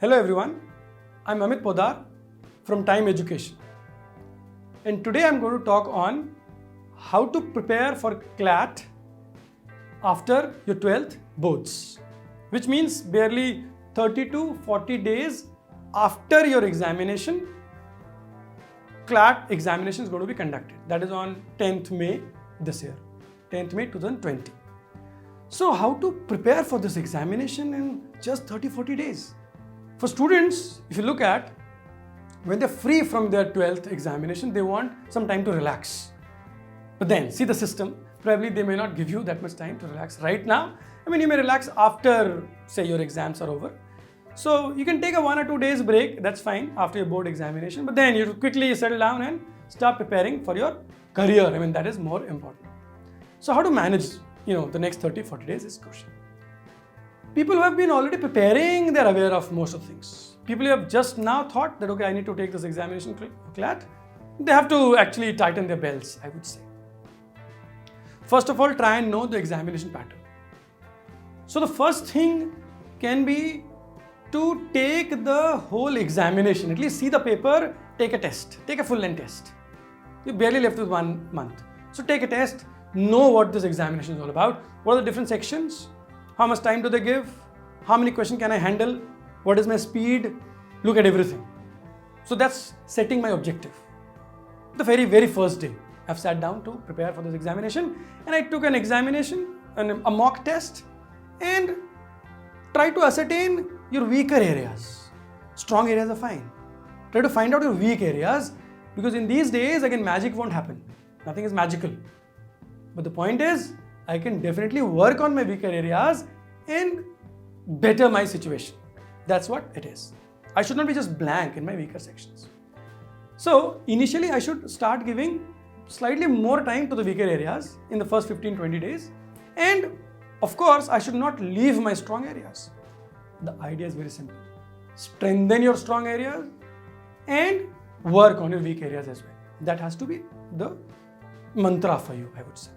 Hello everyone, I'm Amit Podar from Time Education, and today I'm going to talk on how to prepare for CLAT after your 12th boards, which means barely 30 to 40 days after your examination. CLAT examination is going to be conducted. That is on 10th May this year, 10th May 2020. So how to prepare for this examination in just 30-40 days? For students, if you look at, when they're free from their 12th examination, they want some time to relax. But then, see the system, probably they may not give you that much time to relax right now. I mean, you may relax after, say, your exams are over. So you can take a 1 or 2 days break, that's fine, after your board examination. But then you quickly settle down and start preparing for your career. I mean, that is more important. So how to manage, the next 30-40 days is crucial. People who have been already preparing, they're aware of most of the things. People who have just now thought that, okay, I need to take this examination CLAT, they have to actually tighten their belts, I would say. First of all, try and know the examination pattern. So the first thing can be to take the whole examination, at least see the paper, take a test, take a full-length test. You're barely left with 1 month. So take a test, know what this examination is all about, what are the different sections, how much time do they give, how many questions can I handle, what is my speed, look at everything. So that's setting my objective. The very first day, I've sat down to prepare for this examination, and I took an examination, a mock test, and try to ascertain your weaker areas. Strong areas are fine. Try to find out your weak areas, because in these days, again, magic won't happen. Nothing is magical. But the point is, I can definitely work on my weaker areas and better my situation. That's what it is. I should not be just blank in my weaker sections. So initially, I should start giving slightly more time to the weaker areas in the first 15-20 days. And of course, I should not leave my strong areas. The idea is very simple. Strengthen your strong areas and work on your weak areas as well. That has to be the mantra for you, I would say.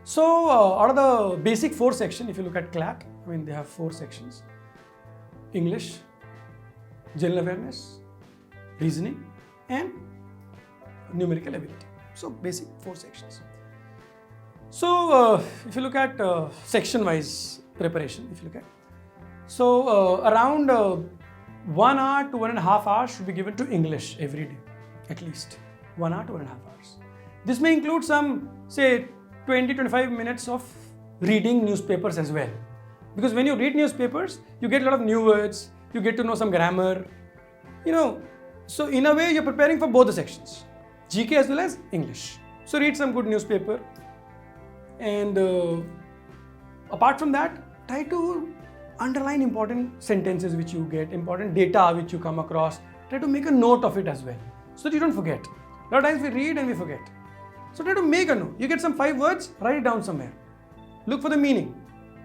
So out of the basic 4 sections, if you look at CLAT, they have 4 sections: English, general awareness, reasoning, and numerical ability. So basic 4 sections. So if you look at section-wise preparation, around 1 hour to 1.5 hours should be given to English every day, at least 1 hour to 1.5 hours. This may include some, say, 20-25 minutes of reading newspapers as well. Because when you read newspapers, you get a lot of new words, you get to know some grammar, So in a way, you're preparing for both the sections, GK as well as English. So read some good newspaper. And apart from that, try to underline important sentences which you get, important data which you come across. Try to make a note of it as well, so that you don't forget. A lot of times we read and we forget. So try to make a note. You get some 5 words, write it down somewhere. Look for the meaning.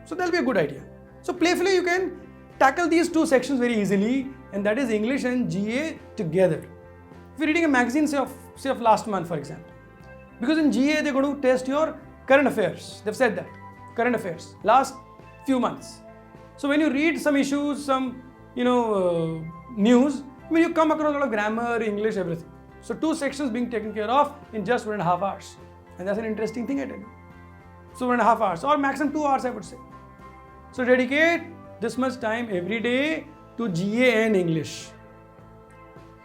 So that'll be a good idea. So playfully you can tackle these 2 sections very easily, and that is English and GA together. If you're reading a magazine, say of last month, for example, because in GA they're going to test your current affairs. They've said that. Current affairs, last few months. So when you read some issues, some news, you come across a lot of grammar, English, everything. So 2 sections being taken care of in just 1.5 hours. And that's an interesting thing I tell you. So 1.5 hours or maximum 2 hours, I would say. So dedicate this much time every day to GA and English.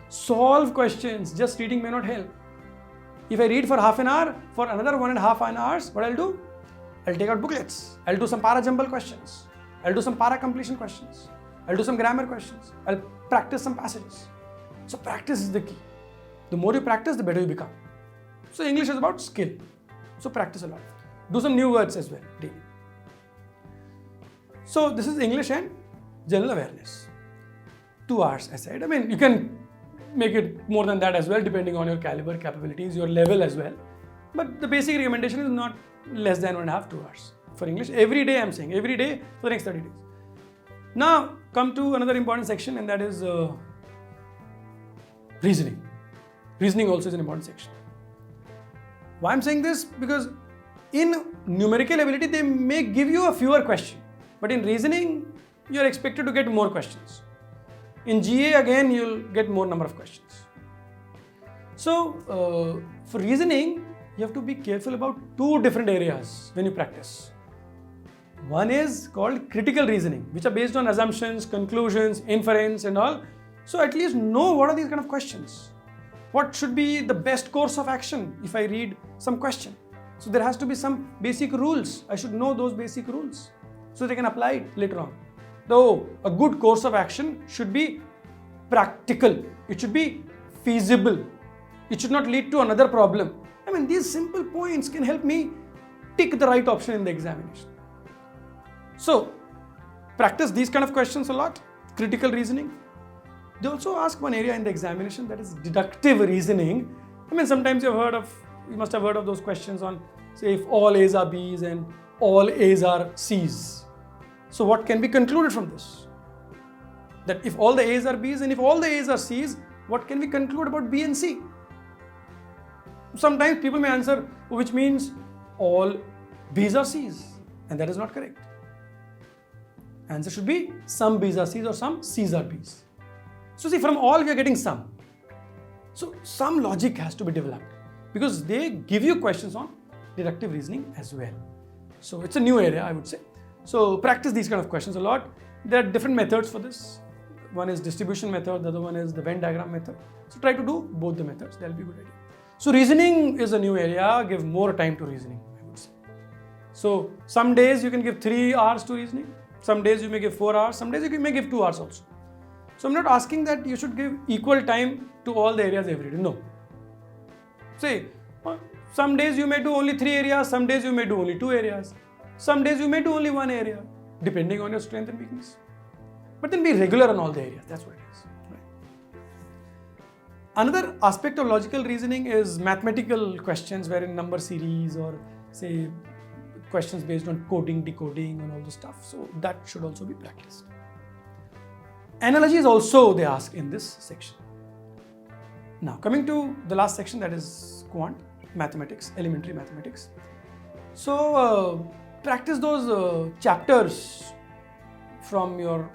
Solve questions. Just reading may not help. If I read for half an hour, for another 1.5 hours, what I'll do? I'll take out booklets. I'll do some para-jumble questions. I'll do some para-completion questions. I'll do some grammar questions. I'll practice some passages. So practice is the key. The more you practice, the better you become. So English is about skill. So practice a lot. Do some new words as well daily. So this is English and general awareness. 2 hours, I said. You can make it more than that as well, depending on your caliber, capabilities, your level as well. But the basic recommendation is not less than 1.5 to 2 hours for English. Every day, I'm saying, every day for the next 30 days. Now, come to another important section, and that is reasoning. Reasoning also is an important section. Why I'm saying this? Because in numerical ability, they may give you a fewer question. But in reasoning, you're expected to get more questions. In GA again, you'll get more number of questions. So for reasoning, you have to be careful about two different areas when you practice. One is called critical reasoning, which are based on assumptions, conclusions, inference and all. So at least know what are these kind of questions. What should be the best course of action if I read some question? So there has to be some basic rules. I should know those basic rules so they can apply it later on. Though a good course of action should be practical. It should be feasible. It should not lead to another problem. I mean, these simple points can help me tick the right option in the examination. So practice these kind of questions a lot. Critical reasoning. They also ask one area in the examination, that is deductive reasoning. I mean, sometimes you must have heard of those questions on, say, if all A's are B's and all A's are C's. So what can be concluded from this? That if all the A's are B's and if all the A's are C's, what can we conclude about B and C? Sometimes people may answer, which means all B's are C's, and that is not correct. Answer should be some B's are C's or some C's are B's. So see, from all we are getting some. So some logic has to be developed because they give you questions on deductive reasoning as well. So it's a new area, I would say. So practice these kind of questions a lot. There are different methods for this. One is distribution method, the other one is the Venn diagram method. So try to do both the methods, that'll be a good idea. So reasoning is a new area, give more time to reasoning, I would say. So some days you can give 3 hours to reasoning, some days you may give 4 hours, some days you may give 2 hours also. So I'm not asking that you should give equal time to all the areas every day, no. Say, some days you may do only 3 areas, some days you may do only 2 areas, some days you may do only 1 area, depending on your strength and weakness. But then be regular on all the areas, that's what it is. Right? Another aspect of logical reasoning is mathematical questions wherein number series or say questions based on coding, decoding and all the stuff. So that should also be practiced. Analogies also they ask in this section. Now coming to the last section, that is quant, mathematics, elementary mathematics. So practice those chapters from your,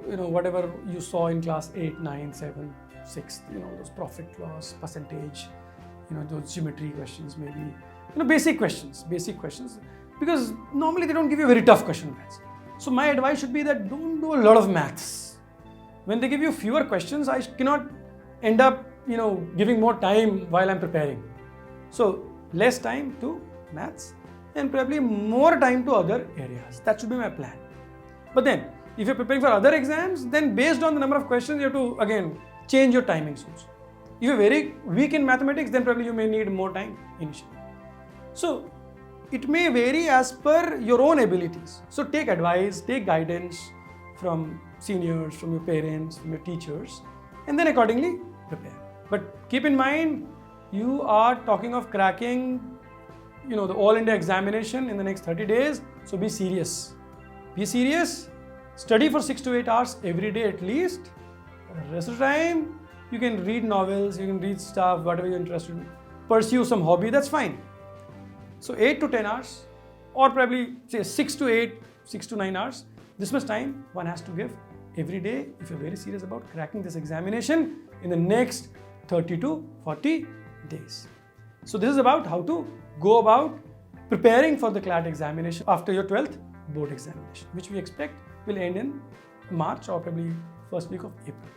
whatever you saw in class 8, 9, 7, 6, those profit loss, percentage, those geometry questions, maybe, basic questions, because normally they don't give you a very tough question maths. So my advice should be that don't do a lot of maths. When they give you fewer questions, I cannot end up, giving more time while I'm preparing. So less time to maths and probably more time to other areas. That should be my plan. But then, if you're preparing for other exams, then based on the number of questions, you have to, again, change your timings also. If you're very weak in mathematics, then probably you may need more time initially. So it may vary as per your own abilities. So take advice, take guidance from seniors, from your parents, from your teachers, and then accordingly prepare. But keep in mind, you are talking of cracking, the All India examination in the next 30 days. So be serious. Be serious. Study for 6 to 8 hours every day at least. The rest of the time, you can read novels, you can read stuff, whatever you're interested in. Pursue some hobby, that's fine. So 8 to 10 hours, or probably say 6 to 8, 6 to 9 hours. This much time one has to give every day if you're very serious about cracking this examination in the next 30 to 40 days. So this is about how to go about preparing for the CLAT examination after your 12th board examination, which we expect will end in March or probably first week of April.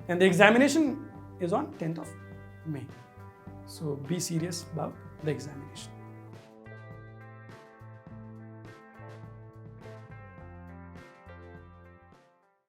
And the examination is on 10th of May. So be serious about the examination.